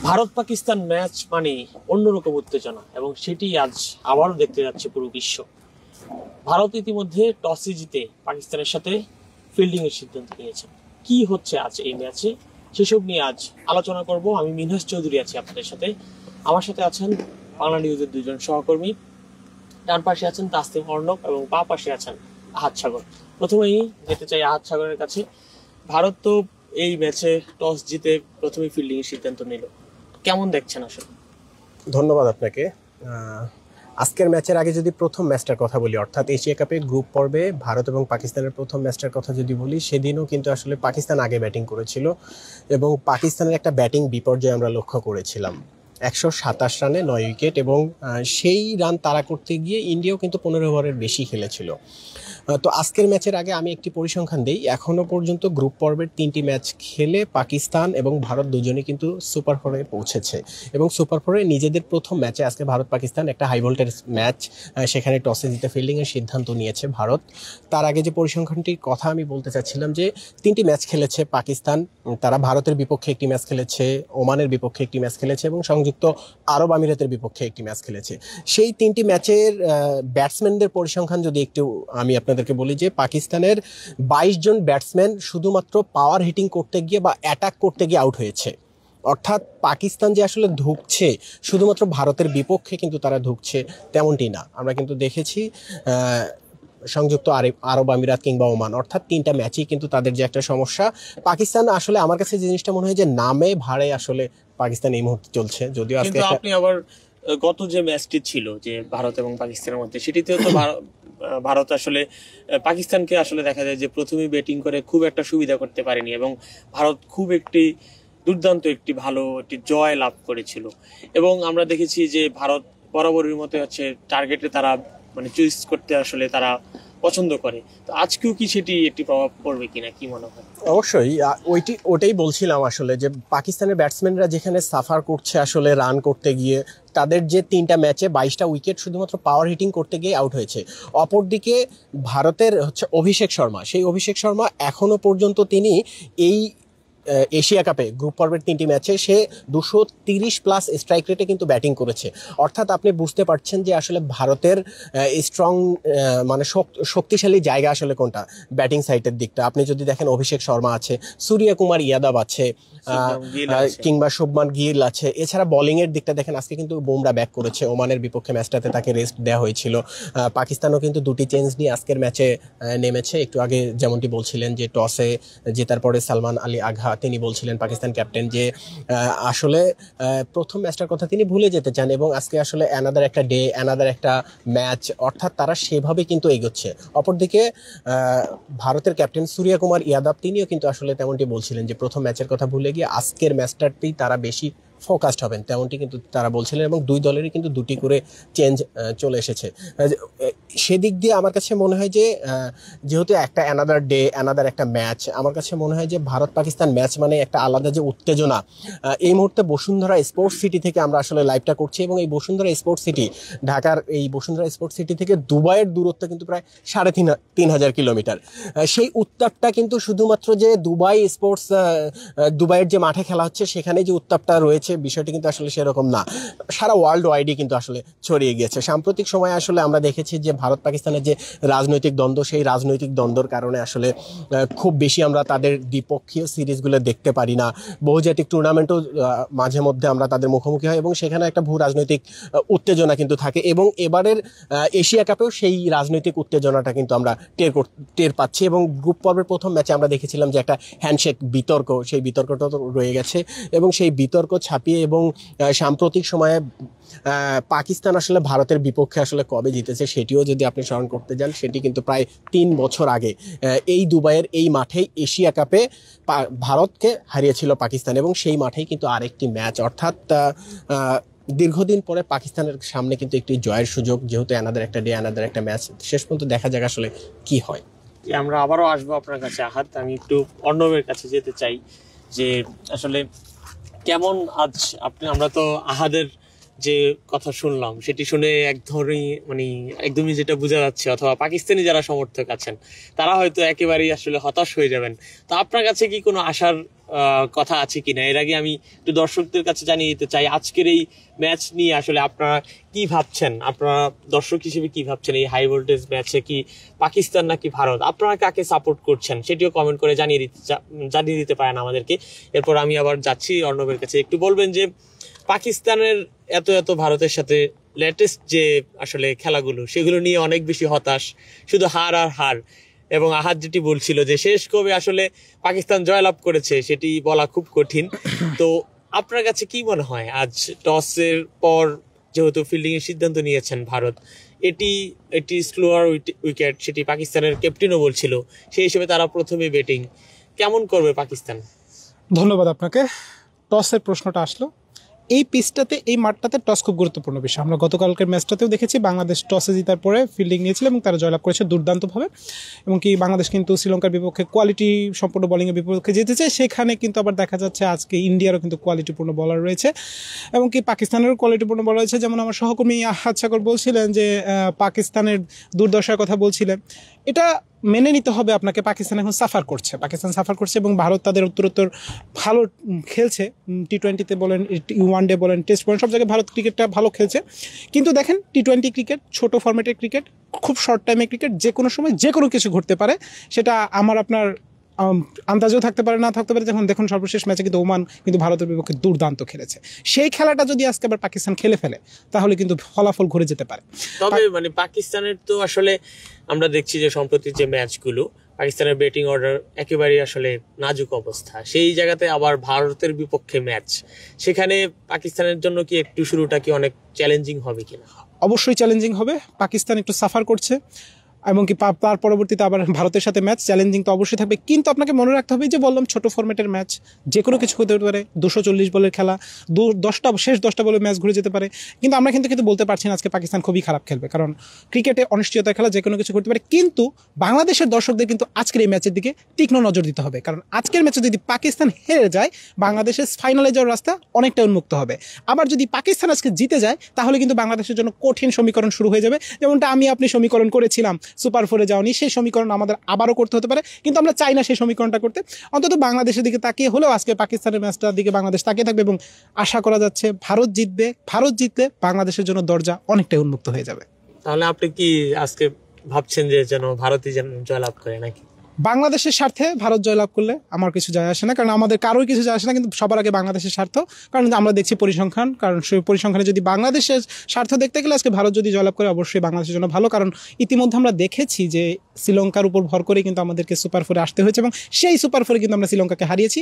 Bharat Pakistan match মানে অন্যরকম উত্তেজনা এবং সেটি আজ আবারও দেখতে যাচ্ছে পুরো বিশ্ব। ভারত ইতিমধ্যে টসে জিতে পাকিস্তানের সাথে ফিল্ডিং এর সিদ্ধান্ত নিয়েছে। কি হচ্ছে আজ এই ম্যাচে সেসব নিয়ে আজ আলোচনা করব। আমি মিনহাস চৌধুরী আছি আপনাদের সাথে। আমার সাথে আছেন বাংলা নিউজের দুজন সহকর্মী। ডান পাশে আছেন তাসনিম অর্ণব এবং বাঁ পাশে আছেন আহাদ সাগর। প্রথমেই যেতে চাই আহাদ সাগরের কাছে। ভারত তো এই ম্যাচে টস জিতে প্রথমেই ফিল্ডিং এর সিদ্ধান্ত নিল, কেমন দেখছেন আসলে? ধন্যবাদ আপনাকে। আজকের ম্যাচের আগে যদি প্রথম ম্যাচটার কথা বলি, অর্থাৎ এশিয়া কাপে গ্রুপ পর্বে ভারত এবং পাকিস্তানের প্রথম ম্যাচটার কথা যদি বলি, সেদিনও কিন্তু আসলে পাকিস্তান আগে ব্যাটিং করেছিল এবং পাকিস্তানের একটা ব্যাটিং বিপর্যয় আমরা লক্ষ্য করেছিলাম। 127 রানে 9 উইকেট এবং সেই রান তাড়া করতে গিয়ে ইন্ডিয়াও কিন্তু 15 ওভারের বেশি খেলেছিল। তো আজকের ম্যাচের আগে আমি একটি পরিসংখ্যান দিই। এখনও পর্যন্ত গ্রুপ পর্বের 3টি ম্যাচ খেলে পাকিস্তান এবং ভারত দুজনেই কিন্তু সুপার ফোরে পৌঁছেছে এবং সুপার ফোরে নিজেদের প্রথম ম্যাচে আজকে ভারত পাকিস্তান একটা হাই ভোল্টেজ ম্যাচ, সেখানে টসে জিতে ফিল্ডিংয়ের সিদ্ধান্ত নিয়েছে ভারত। তার আগে যে পরিসংখ্যানটির কথা আমি বলতে চাচ্ছিলাম যে 3টি ম্যাচ খেলেছে পাকিস্তান। তারা ভারতের বিপক্ষে একটি ম্যাচ খেলেছে, ওমানের বিপক্ষে একটি ম্যাচ খেলেছে এবং সংযুক্ত আরব আমিরাতের বিপক্ষে একটি ম্যাচ খেলেছে। সেই 3টি ম্যাচের ব্যাটসম্যানদের পরিসংখ্যান যদি একটু আমি আপনাদেরকে বলি, যে পাকিস্তানের 22 জন ব্যাটসম্যান শুধুমাত্র পাওয়ার হিটিং করতে গিয়ে বা অ্যাটাক করতে গিয়ে আউট হয়েছে। অর্থাৎ পাকিস্তান যে আসলে ধুঁকছে শুধুমাত্র ভারতের বিপক্ষে কিন্তু তারা ধুঁকছে তেমনটি না। আমরা কিন্তু দেখেছি সংযুক্ত আরব আমিরাত কিংবা ওমান, অর্থাৎ 3টা ম্যাচই কিন্তু তাদের যে একটা সমস্যা। পাকিস্তান আসলে আমার কাছে যে জিনিসটা মনে হয় যে নামে ভাড়ে আসলে পাকিস্তান এই মুহূর্তে চলছে। যদিও আজকে আপনি আবার গত যে ম্যাচটি ছিল যে ভারত এবং পাকিস্তানের মধ্যে, সেটিতেও তো ভারত আসলে পাকিস্তানকে আসলে দেখা যায় যে প্রথমে ব্যাটিং করে খুব একটা সুবিধা করতে পারেনি এবং ভারত খুব একটি দুর্দান্ত একটি ভালো একটি জয় লাভ করেছিল এবং আমরা দেখেছি যে ভারত বরাবরের মতো হচ্ছে টার্গেটে তারা মানে চুজ করতে আসলে তারা পছন্দ করে। তো আজকেও কি সেটি একটি প্রভাব পড়বে কিনা, কি মনে হয়? অবশ্যই ওটাই বলছিলাম আসলে, যে পাকিস্তানের ব্যাটসম্যানরা যেখানে সাফার করছে আসলে রান করতে গিয়ে, তাদের যে 3টা ম্যাচে 22টা উইকেট শুধুমাত্র পাওয়ার হিটিং করতে গিয়ে আউট হয়েছে। অপরদিকে ভারতের হচ্ছে অভিষেক শর্মা, সেই অভিষেক শর্মা এখনো পর্যন্ত তিনি এই এশিয়া কাপে গ্রুপ পর্বের 3টি ম্যাচে সে 230+ স্ট্রাইক রেটে কিন্তু ব্যাটিং করেছে। অর্থাৎ আপনি বুঝতে পারছেন যে আসলে ভারতের স্ট্রং মানে শক্তিশালী জায়গা আসলে কোনটা, ব্যাটিং সাইডের দিকটা। আপনি যদি দেখেন অভিষেক শর্মা আছে, সূর্যকুমার ইয়াদব আছে, কিংবা শুভমান গিল আছে। এছাড়া বোলিংয়ের দিকটা দেখেন, আজকে কিন্তু বুমরা ব্যাক করেছে, ওমানের বিপক্ষে ম্যাচটাতে তাকে রেস্ট দেওয়া হয়েছিল। পাকিস্তানও কিন্তু 2টি চেঞ্জ নিয়ে আজকের ম্যাচে নেমেছে। একটু আগে যেমনটি বলছিলেন যে টসে জেতার পরে সালমান আলী আঘা তিনি বলছিলেন, পাকিস্তান ক্যাপ্টেন, যে আসলে প্রথম ম্যাচটার কথা তিনি ভুলে যেতে চান এবং আজকে আসলে অ্যানাদার একটা ডে, অ্যানাদার একটা ম্যাচ, অর্থাৎ তারা সেভাবে কিন্তু এগোচ্ছে। অপরদিকে ভারতের ক্যাপ্টেন সূর্যকুমার ইয়াদব তিনিও কিন্তু আসলে তেমনটি বলছিলেন যে প্রথম ম্যাচের কথা ভুলে গিয়ে আজকের ম্যাচটাতেই তারা বেশি ফোকাসড হবেন, তেমনটি কিন্তু তারা বলছিলেন এবং 2 দলেরই কিন্তু 2টি করে চেঞ্জ চলে এসেছে। সেদিক দিয়ে আমার কাছে মনে হয় যে যেহেতু একটা অ্যানাদার ডে, অ্যানাদার একটা ম্যাচ, আমার কাছে মনে হয় যে ভারত পাকিস্তান ম্যাচ মানে একটা আলাদা যে উত্তেজনা। এই মুহূর্তে বসুন্ধরা স্পোর্টস সিটি থেকে আমরা আসলে লাইভটা করছি এবং এই বসুন্ধরা স্পোর্টস সিটি, ঢাকার এই বসুন্ধরা স্পোর্টস সিটি থেকে দুবাইয়ের দূরত্ব কিন্তু প্রায় 3,500 কিলোমিটার। সেই উত্তাপটা কিন্তু শুধুমাত্র যে দুবাইয়ের যে মাঠে খেলা হচ্ছে সেখানে যে উত্তাপটা রয়েছে, বিষয়টি কিন্তু আসলে সেরকম না, সারা ওয়ার্ল্ড ওয়াইডই কিন্তু আসলে ছড়িয়ে গিয়েছে। সাম্প্রতিক সময়ে আসলে আমরা দেখেছি যে ভারত পাকিস্তানের যে রাজনৈতিক দ্বন্দ্ব, সেই রাজনৈতিক দ্বন্দ্বর কারণে আসলে খুব বেশি আমরা তাদের দ্বিপক্ষীয় সিরিজগুলো দেখতে পারি না। বহুজাতিক টুর্নামেন্টও মাঝে মধ্যে আমরা তাদের মুখোমুখি হয় এবং সেখানে একটা ভূ রাজনৈতিক উত্তেজনা কিন্তু থাকে এবং এবারের এশিয়া কাপেও সেই রাজনৈতিক উত্তেজনাটা কিন্তু আমরা টের পাচ্ছি এবং গ্রুপ পর্বের প্রথম ম্যাচে আমরা দেখেছিলাম যে একটা হ্যান্ডশেক বিতর্ক, সেই বিতর্কটা তো রয়ে গেছে এবং সেই বিতর্ক ছাপিয়ে এবং সাম্প্রতিক সময়ে পাকিস্তান আসলে ভারতের বিপক্ষে আসলে কবে জিতেছে সেটিও যদি আপনি স্মরণ করতে যান, সেটি কিন্তু প্রায় 3 বছর আগে এই দুবাইয়ের এই মাঠেই এশিয়া কাপে ভারতকে হারিয়েছিল পাকিস্তান এবং সেই মাঠেই কিন্তু আরেকটি ম্যাচ, অর্থাৎ দীর্ঘদিন পরে পাকিস্তানের সামনে কিন্তু একটি জয়ের সুযোগ। যেহেতু অ্যানাদার একটা ডে, অ্যানাদার একটা ম্যাচ, শেষ পর্যন্ত দেখা যাক আসলে কি হয়। আমরা আবারও আসবো আপনার কাছে আহাদ। আমি একটু অর্ণবের কাছে যেতে চাই যে আসলে কেমন আজ আমরা তো আহাদের যে কথা শুনলাম সেটি শুনে এক ধরনের মানে একদমই যেটা বোঝা যাচ্ছে, অথবা পাকিস্তানি যারা সমর্থক আছেন তারা হয়তো একেবারেই আসলে হতাশ হয়ে যাবেন। তো আপনার কাছে কি কোনো আশার কথা আছে কিনা, এর আগে আমি একটু দর্শকদের কাছে জানিয়ে দিতে চাই আজকের এই ম্যাচ নিয়ে আসলে আপনারা কি ভাবছেন, আপনারা দর্শক হিসেবে কি ভাবছেন এই হাই ভোল্টেজ ম্যাচে? কি পাকিস্তান নাকি ভারত? আপনারা কাকে সাপোর্ট করছেন সেটিও কমেন্ট করে জানিয়ে দিতে পারেন আমাদেরকে। এরপর আমি আবার যাচ্ছি অর্ণবের কাছে, একটু বলবেন যে পাকিস্তানের এত ভারতের সাথে লেটেস্ট যে আসলে খেলাগুলো সেগুলো নিয়ে অনেক বেশি হতাশ, শুধু হার আর হার। এবং আহাদ যেটি বলছিল যে শেষ কবে আসলে পাকিস্তান জয়লাভ করেছে সেটি বলা খুব কঠিন। তো আপনার কাছে কি মনে হয় আজ টসের পর যেহেতু ফিল্ডিং এর সিদ্ধান্ত নিয়েছেন ভারত, এটি স্লোয়ার উইকেট, সেটি পাকিস্তানের ক্যাপ্টেনও বলছিল, সেই হিসেবে তারা প্রথমে ব্যাটিং, কেমন করবে পাকিস্তান? ধন্যবাদ আপনাকে। টসের প্রশ্নটা আসলো, এই পিচটাতে, এই মাঠটাতে টস খুব গুরুত্বপূর্ণ বিষয়। আমরা গতকালকের ম্যাচটাতেও দেখেছি বাংলাদেশ টসে জেতার পরে ফিল্ডিং নিয়েছিল এবং তারা জয়লাভ করেছে দুর্দান্তভাবে। এবং কি বাংলাদেশ কিন্তু শ্রীলঙ্কার বিপক্ষে কোয়ালিটি সম্পূর্ণ বোলিংয়ের বিপক্ষে জিতেছে, সেখানে কিন্তু আবার দেখা যাচ্ছে আজকে ইন্ডিয়ারও কিন্তু কোয়ালিটিপূর্ণ বলার রয়েছে এবং কি পাকিস্তানেরও কোয়ালিটিপূর্ণ বলার রয়েছে। যেমন আমার সহকর্মী আহাদ সাগর বলছিলেন যে পাকিস্তানের দুর্দশার কথা বলছিলেন, এটা মেনে নিতে হবে আপনাকে। পাকিস্তান এখন সাফার করছে এবং ভারত তাদের উত্তরোত্তর ভালো খেলছে। টি-20তে বলেন, ওয়ানডে বলেন, টেস্ট বলেন, সব জায়গায় ভারত ক্রিকেটটা ভালো খেলছে। কিন্তু দেখেন টি-20 ক্রিকেট ছোট ফরম্যাটের ক্রিকেট, খুব শর্ট টাইমের ক্রিকেট, যে কোনো সময় যে কোনো কিছু ঘটতে পারে, সেটা আমার আপনার আন্দাজও থাকতে পারে, না থাকতে পারে। যখন দেখুন সর্বশেষ ম্যাচে কিন্তু ওমান কিন্তু ভারতের বিপক্ষে দুর্দান্ত খেলেছে। সেই খেলাটা যদি আজকে আবার পাকিস্তান খেলে ফেলে তাহলে কিন্তু ফলাফল ঘুরে যেতে পারে। তবে মানে পাকিস্তানের তো আসলে আমরা দেখছি যে সম্প্রতি যে ম্যাচগুলো পাকিস্তানের ব্যাটিং অর্ডার একেবারেই আসলে নাজুক অবস্থা, সেই জায়গাতে আবার ভারতের বিপক্ষে ম্যাচ, সেখানে পাকিস্তানের জন্য কি একটু শুরুটা কি অনেক চ্যালেঞ্জিং হবে কিনা? অবশ্যই চ্যালেঞ্জিং হবে। পাকিস্তান একটু সাফার করছে এবং কি তার পরবর্তীতে আবার ভারতের সাথে ম্যাচ, চ্যালেঞ্জিং তো অবশ্যই থাকবে। কিন্তু আপনাকে মনে রাখতে হবে যে বললাম ছোট ফরম্যাটের ম্যাচ, যে কোনো কিছু হতে পারে। 240 বলের খেলা, শেষ 10টা বলে ম্যাচ ঘুরে যেতে পারে। কিন্তু আমরা কিন্তু বলতে পারছি না আজকে পাকিস্তান খুবই খারাপ খেলবে, কারণ ক্রিকেটে অনিশ্চয়তার খেলা, যে কোনো কিছু করতে পারে। কিন্তু বাংলাদেশের দর্শকদের কিন্তু আজকের এই ম্যাচের দিকে তীক্ষ্ণ নজর দিতে হবে, কারণ আজকের ম্যাচে যদি পাকিস্তান হেরে যায় বাংলাদেশের ফাইনালে যাওয়ার রাস্তা অনেকটা উন্মুক্ত হবে। আবার যদি পাকিস্তান আজকে জিতে যায় তাহলে কিন্তু বাংলাদেশের জন্য কঠিন সমীকরণ শুরু হয়ে যাবে, যেমনটা আপনি সমীকরণ করেছিলাম সুপার 4-এ যাওনি, সেই সমীকরণ আমাদের আবারও করতে হতে পারে। কিন্তু আমরা চাই না সেই সমীকরণটা করতে। অন্তত বাংলাদেশের দিকে তাকিয়ে হলেও আজকে পাকিস্তানের ম্যাচটার দিকে বাংলাদেশ তাকিয়ে থাকবে এবং আশা করা যাচ্ছে ভারত জিতবে। ভারত জিতলে বাংলাদেশের জন্য দরজা অনেকটাই উন্মুক্ত হয়ে যাবে। তাহলে আপনি কি আজকে ভাবছেন যে যেন ভারতই যেন জয়লাভ করে নাকি? বাংলাদেশের স্বার্থে ভারত জয়লাভ করলে আমার কিছু যায় আসে না, কারণ আমাদের কারোর কিছু যায় আসে না। কিন্তু সবার আগে বাংলাদেশের স্বার্থ, কারণ আমরা দেখছি পরিসংখ্যান, কারণ সেই পরিসংখ্যানে যদি বাংলাদেশের স্বার্থ দেখতে গেলে আজকে ভারত যদি জয়লাভ করে অবশ্যই বাংলাদেশের জন্য ভালো। কারণ ইতিমধ্যে আমরা দেখেছি যে শ্রীলঙ্কার উপর ভর করে কিন্তু আমাদেরকে সুপার 4-এ আসতে হয়েছে এবং সেই সুপার 4-এ কিন্তু আমরা শ্রীলঙ্কাকে হারিয়েছি।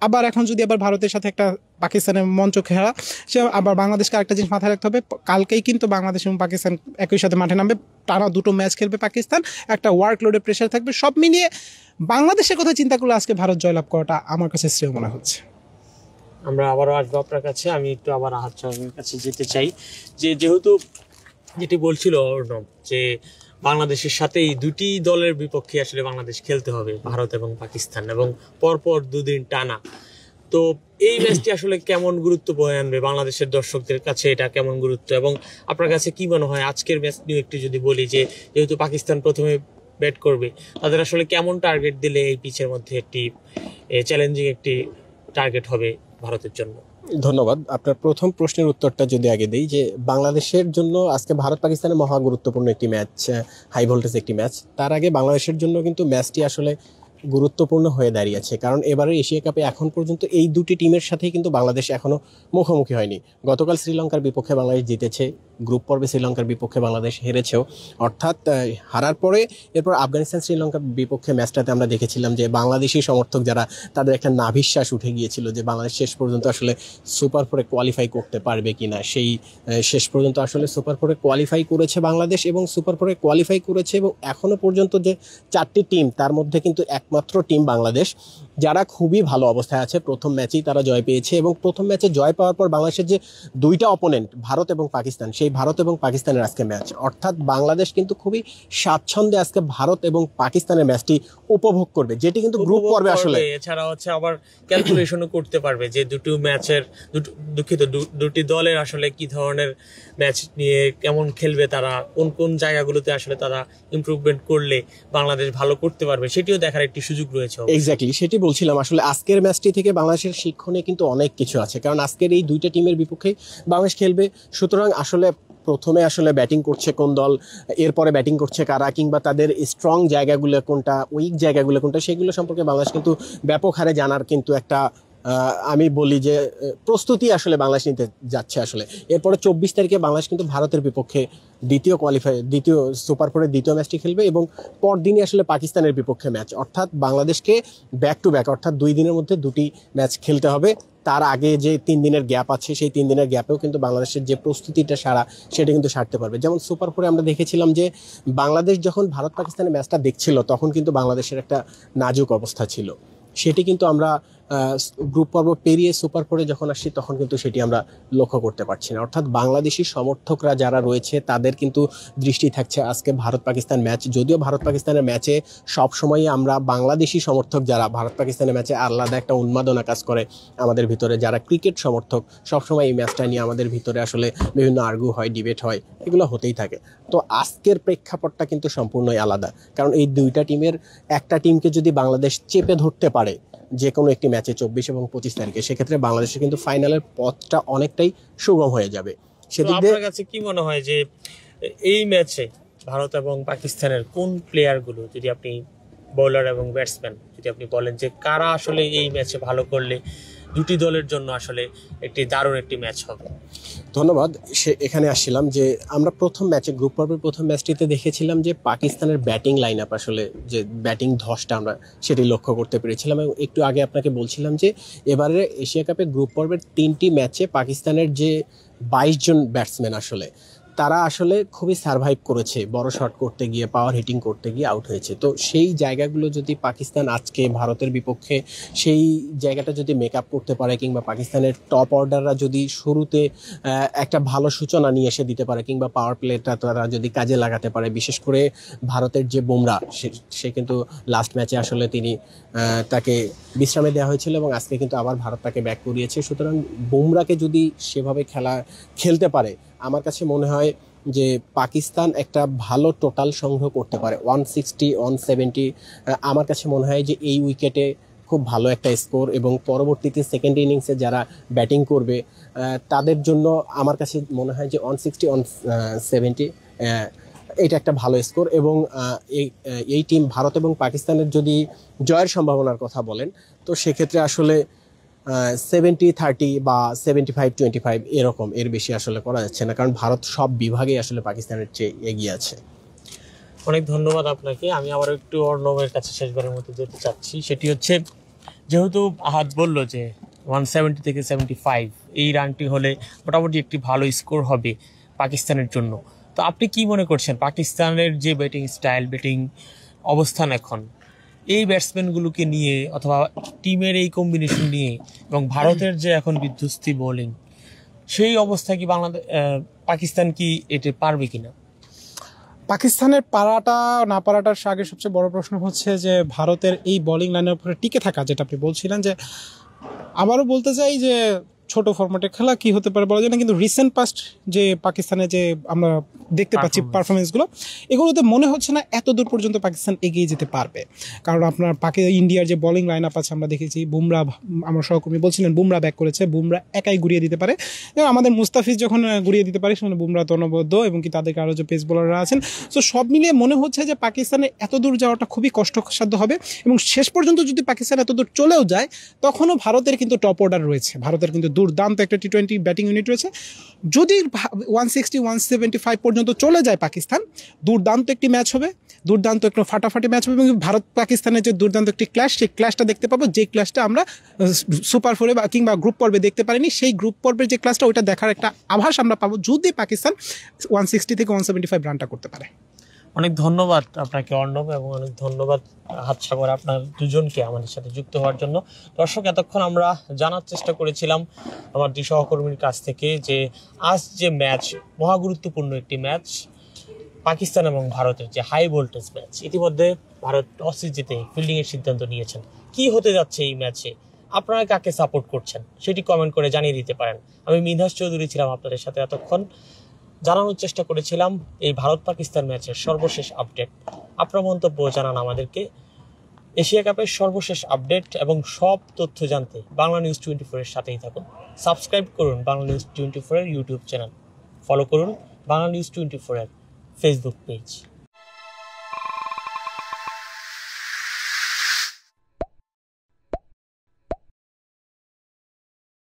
আবার এখন যদি আবার ভারতের সাথে একটা পাকিস্তানের মঞ্চ খেলা, সে আবার বাংলাদেশকে আরেকটা জিনিস মাথায় রাখতে হবে, কালকেই কিন্তু বাংলাদেশ এবং পাকিস্তান একই সাথে মাঠে নামবে, টানা 2টো ম্যাচ খেলবে পাকিস্তান, একটা ওয়ার্কলোডের প্রেশার থাকবে। সব মিলিয়ে বাংলাদেশের কথা চিন্তা করলে আজকে ভারত জয়লাভ করাটা আমার কাছে শ্রেয় মনে হচ্ছে। আমরা আবারও আসবো আপনার কাছে, আমি একটু আবার আহাদ সাহেবের কাছে যেতে চাই যে যেহেতু যেটি বলছিল অর্ণব যে বাংলাদেশের সাথে এই দুটি দলের বিপক্ষে আসলে বাংলাদেশ খেলতে হবে, ভারত এবং পাকিস্তান, এবং পরপর 2 দিন টানা। তো এই ম্যাচটি আসলে কেমন গুরুত্ব বয়ে আনবে বাংলাদেশের দর্শকদের কাছে, এটা কেমন গুরুত্ব, এবং আপনার কাছে কি মনে হয় আজকের ম্যাচ নিয়ে একটু যদি বলি যে যেহেতু পাকিস্তান প্রথমে ব্যাট করবে, তাদের আসলে কেমন টার্গেট দিলে এই পিচের মধ্যে একটি চ্যালেঞ্জিং একটি টার্গেট হবে ভারতের জন্য? ধন্যবাদ। আপনার প্রথম প্রশ্নের উত্তরটা যদি আগে দেই, যে বাংলাদেশের জন্য আজকে ভারত পাকিস্তানের মহা গুরুত্বপূর্ণ একটি ম্যাচ, হাই ভোল্টেজ একটি ম্যাচ। তার আগে বাংলাদেশের জন্য কিন্তু ম্যাচটি আসলে গুরুত্বপূর্ণ হয়ে দাঁড়িয়েছে, কারণ এবারে এশিয়া কাপে এখন পর্যন্ত এই দুটি টিমের সাথেই কিন্তু বাংলাদেশ এখনো মুখোমুখি হয়নি। গতকাল শ্রীলঙ্কার বিপক্ষে বাংলাদেশ জিতেছে, গ্রুপ পর্বে শ্রীলঙ্কার বিপক্ষে বাংলাদেশ হেরেছেও, অর্থাৎ হারার পরে এরপর আফগানিস্তান শ্রীলঙ্কার বিপক্ষে ম্যাচটাতে আমরা দেখেছিলাম যে বাংলাদেশি সমর্থক যারা, তাদের একটা নাভিশ্বাস উঠে গিয়েছিল যে বাংলাদেশ শেষ পর্যন্ত আসলে সুপার 4-এ কোয়ালিফাই করতে পারবে কিনা। সেই শেষ পর্যন্ত আসলে সুপার 4-এ কোয়ালিফাই করেছে বাংলাদেশ এবং সুপার 4-এ কোয়ালিফাই করেছে, এবং এখনো পর্যন্ত যে 4টি টিম তার মধ্যে কিন্তু একমাত্র টিম বাংলাদেশ যারা খুবই ভালো অবস্থায় আছে। প্রথম ম্যাচেই তারা জয় পেয়েছে এবং প্রথম ম্যাচে জয় পাওয়ার পর বাংলাদেশের যে 2টা অপোনেন্ট ভারত এবং পাকিস্তান, সেই ভারত এবং পাকিস্তানের আজকে ম্যাচ, অর্থাৎ বাংলাদেশ কিন্তু খুবই স্বাচ্ছন্দ্যে আজকে ভারত এবং পাকিস্তানের ম্যাচটি উপভোগ করবে, যেটি কিন্তু গ্রুপ পর্বে আসলে এছাড়া হচ্ছে আবার ক্যালকুলেশনও করতে পারবে যে দুটি দলের আসলে কি ধরনের ম্যাচ নিয়ে কেমন খেলবে, তারা কোন কোন জায়গাগুলোতে আসলে তারা ইমপ্রুভমেন্ট করলে বাংলাদেশ ভালো করতে পারবে, সেটিও দেখার একটি সুযোগ রয়েছে। এক্স্যাক্টলি সেটি বলছিলাম, আসলে আজকের ম্যাচটি থেকে বাংলাদেশের শিক্ষণীয় কিন্তু অনেক কিছু আছে, কারণ আজকের এই দুইটা টিমের বিপক্ষেই বাংলাদেশ খেলবে। সুতরাং আসলে প্রথমে আসলে ব্যাটিং করছে কোন দল, এরপরে ব্যাটিং করছে কারা, কিংবা তাদের স্ট্রং জায়গাগুলো কোনটা, উইক জায়গাগুলো কোনটা, সেগুলো সম্পর্কে বাংলাদেশ কিন্তু ব্যাপক হারে জানার কিন্তু একটা আমি বলি যে প্রস্তুতি আসলে বাংলাদেশ নিতে যাচ্ছে। আসলে এরপরে 24 তারিখে বাংলাদেশ কিন্তু ভারতের বিপক্ষে দ্বিতীয় সুপার ফোরের দ্বিতীয় ম্যাচটি খেলবে, এবং পরদিনই আসলে পাকিস্তানের বিপক্ষে ম্যাচ, অর্থাৎ বাংলাদেশকে ব্যাক টু ব্যাক, অর্থাৎ 2 দিনের মধ্যে দুটি ম্যাচ খেলতে হবে। তার আগে যে 3 দিনের গ্যাপ আছে, সেই 3 দিনের গ্যাপেও কিন্তু বাংলাদেশের যে প্রস্তুতিটা সেটা কিন্তু সারতে পারবে। যেমন সুপার ফোরে আমরা দেখেছিলাম যে বাংলাদেশ যখন ভারত পাকিস্তানের ম্যাচটা দেখছিল, তখন কিন্তু বাংলাদেশের একটা নাজুক অবস্থা ছিল, সেটি কিন্তু আমরা গ্রুপ পর্ব পেরিয়ে সুপার ফোরে যখন আসছি তখন কিন্তু সেটি আমরা লক্ষ্য করতে পারছি না। অর্থাৎ বাংলাদেশি সমর্থকরা যারা রয়েছে তাদের কিন্তু দৃষ্টি থাকছে আজকে ভারত পাকিস্তান ম্যাচ। যদিও ভারত পাকিস্তানের ম্যাচে সবসময়ই আমরা বাংলাদেশি সমর্থক যারা, ভারত পাকিস্তানের ম্যাচে আলাদা একটা উন্মাদনা কাজ করে আমাদের ভিতরে, যারা ক্রিকেট সমর্থক, সবসময় এই ম্যাচটা নিয়ে আমাদের ভিতরে আসলে বিভিন্ন আর্গু হয়, ডিবেট হয়, এগুলো হতেই থাকে। তো আজকের প্রেক্ষাপটটা কিন্তু সম্পূর্ণই আলাদা, কারণ এই দুইটা টিমের একটা টিমকে যদি বাংলাদেশ চেপে ধরতে পারে যে কোনো একটি ম্যাচে 24 এবং 25 তারিখে, সেক্ষেত্রে বাংলাদেশের কিন্তু ফাইনালের পথটা অনেকটাই সুগম হয়ে যাবে। সেদিক দিয়ে আপনার কাছে কি মনে হয় যে এই ম্যাচে ভারত এবং পাকিস্তানের কোন প্লেয়ারগুলো, যদি আপনি বোলার এবং ব্যাটসম্যান যদি আপনি বলেন যে কারা আসলে এই ম্যাচে ভালো করলে দুটি দলের জন্য আসলে একটি দারুণ একটি ম্যাচ হবে? ধন্যবাদ। এখানে আসছিলাম যে আমরা প্রথম ম্যাচে, গ্রুপ পর্বের প্রথম ম্যাচটিতে দেখেছিলাম যে পাকিস্তানের ব্যাটিং লাইন আপ, আসলে যে ব্যাটিং ধসটা আমরা সেটি লক্ষ্য করতে পেরেছিলাম, এবং একটু আগে আপনাকে বলছিলাম যে এবারে এশিয়া কাপের গ্রুপ পর্বের 3টি ম্যাচে পাকিস্তানের যে 22 জন ব্যাটসম্যান আসলে তারা আসলে খুবই সার্ভাইভ করেছে, বড় শট করতে গিয়ে, পাওয়ার হিটিং করতে গিয়ে আউট হয়েছে। তো সেই জায়গাগুলো যদি পাকিস্তান আজকে ভারতের বিপক্ষে সেই জায়গাটা যদি মেক আপ করতে পারে, কিংবা পাকিস্তানের টপ অর্ডাররা যদি শুরুতে একটা ভালো সূচনা নিয়ে এসে দিতে পারে, কিংবা পাওয়ার প্লেটা তারা যদি কাজে লাগাতে পারে, বিশেষ করে ভারতের যে বুমরা, সে কিন্তু লাস্ট ম্যাচে আসলে তাকে বিশ্রামে দেওয়া হয়েছিল, এবং আজকে কিন্তু আবার ভারত তাকে ব্যাক করিয়েছে। সুতরাং বুমরাকে যদি সেভাবে খেলতে পারে, আমার কাছে মনে হয় যে পাকিস্তান একটা ভালো টোটাল সংগ্রহ করতে পারে, 160 170। আমার কাছে মনে হয় যে এই উইকেটে খুব ভালো একটা স্কোর, এবং পরবর্তীতে সেকেন্ড ইনিংসে যারা ব্যাটিং করবে তাদের জন্য আমার কাছে মনে হয় যে 160 170 এটা একটা ভালো স্কোর। এবং এই টিম ভারত এবং পাকিস্তানের যদি জয়ের সম্ভাবনার কথা বলেন, তো সেক্ষেত্রে আসলে 70-30 বা 75-25 এরকম, এর বেশি আসলে করা যাচ্ছে না, কারণ ভারত সব বিভাগে আসলে পাকিস্তানের চেয়ে এগিয়ে আছে। অনেক ধন্যবাদ আপনাকে। আমি আবার একটু অর্ণবের কাছে শেষবারের মতো যেতে চাচ্ছি, সেটি হচ্ছে যেহেতু আহাদ বলল যে 170 থেকে 75 এই রানটি হলে মোটামুটি একটি ভালো স্কোর হবে পাকিস্তানের জন্য, তো আপনি কি মনে করছেন পাকিস্তানের যে ব্যাটিং স্টাইল, ব্যাটিং অবস্থান এখন, এই ব্যাটসম্যানগুলোকে নিয়ে অথবা টিমের এই কম্বিনেশন নিয়ে, এবং ভারতের যে এখন বিধ্বস্তি বোলিং, সেই অবস্থা কি পাকিস্তান কি এটা পারবে কিনা? পাকিস্তানের পারাটা না পারাটার আগে সবচেয়ে বড় প্রশ্ন হচ্ছে যে ভারতের এই বোলিং লাইনের উপরে টিকে থাকা, যেটা আপনি বলছিলেন। যে আবারও বলতে চাই যে ছোট ফরম্যাটের খেলা কি হতে পারে বলা যায় না, কিন্তু রিসেন্ট পাস্ট যে পাকিস্তানে যে আমরা দেখতে পাচ্ছি পারফরমেন্সগুলো, এগুলোতে মনে হচ্ছে না এত দূর পর্যন্ত পাকিস্তান এগিয়ে যেতে পারবে। কারণ আপনার ইন্ডিয়ার যে বোলিং লাইন আপ আছে আমরা দেখেছি, বুমরা, আমার সহকর্মী বলছিলেন বুমরা ব্যাক করেছে, বুমরা একাই ঘুরিয়ে দিতে পারে, এবং আমাদের মুস্তাফিজ যখন ঘুরিয়ে দিতে পারে সেখানে বুমরা তো অনবদ্য, এবং কি তাদেরকে আরও যে পেস বোলাররা আছেন। সো সব মিলিয়ে মনে হচ্ছে যে পাকিস্তানের এত দূর যাওয়াটা খুবই কষ্টসাধ্য হবে, এবং শেষ পর্যন্ত যদি পাকিস্তান এত দূর চলেও যায়, তখনও ভারতের কিন্তু টপ অর্ডার রয়েছে, ভারতের কিন্তু দুর্দান্ত একটা T20 ব্যাটিং ইউনিট রয়েছে। যদি 160 175 পর্যন্ত চলে যায় পাকিস্তান, দুর্দান্ত একটি ম্যাচ হবে, দুর্দান্ত একটু ফাটাফাটি ম্যাচ হবে, এবং ভারত পাকিস্তানের যে দুর্দান্ত একটি ক্ল্যাশ, সেই ক্ল্যাশটা দেখতে পাবো, যে ক্ল্যাশটা আমরা সুপার ফোরে বা কিংবা গ্রুপ পর্বে দেখতে পারিনি। সেই গ্রুপ পর্বের যে ক্ল্যাশটা, ওইটা দেখার একটা আভাস আমরা পাবো যদি পাকিস্তান 160 থেকে 175 রানটা করতে পারে। অনেক ধন্যবাদ আপনাকে অর্ণব, এবং অনেক ধন্যবাদ হাতসাগর আপনার দুজনকে আমাদের সাথে যুক্ত হওয়ার জন্য। দর্শক, এতক্ষণ আমরা জানার চেষ্টা করেছিলাম আমার দুই সহকর্মীর কাছ থেকে যে আজ যে ম্যাচ, মহা গুরুত্বপূর্ণ একটি ম্যাচ, পাকিস্তান এবং ভারতের যে হাই ভোল্টেজ ম্যাচ, ইতিমধ্যে ভারত টসে জিতে ফিল্ডিংয়ের সিদ্ধান্ত নিয়েছেন। কি হতে যাচ্ছে এই ম্যাচে, আপনারা কাকে সাপোর্ট করছেন সেটি কমেন্ট করে জানিয়ে দিতে পারেন। আমি মিনহাস চৌধুরী ছিলাম আপনাদের সাথে এতক্ষণ, জানানোর চেষ্টা করেছিলাম এই ভারত পাকিস্তান ম্যাচের সর্বশেষ আপডেট। আপনার মন্তব্য জানান আমাদেরকে। এশিয়া কাপের সর্বশেষ আপডেট এবং সব তথ্য জানতে বাংলা নিউজ 24 এর সাথেই থাকুন। সাবস্ক্রাইব করুন বাংলা নিউজ 24 এর ইউটিউব চ্যানেল, ফলো করুন বাংলা নিউজ 24 এর ফেসবুক পেজ।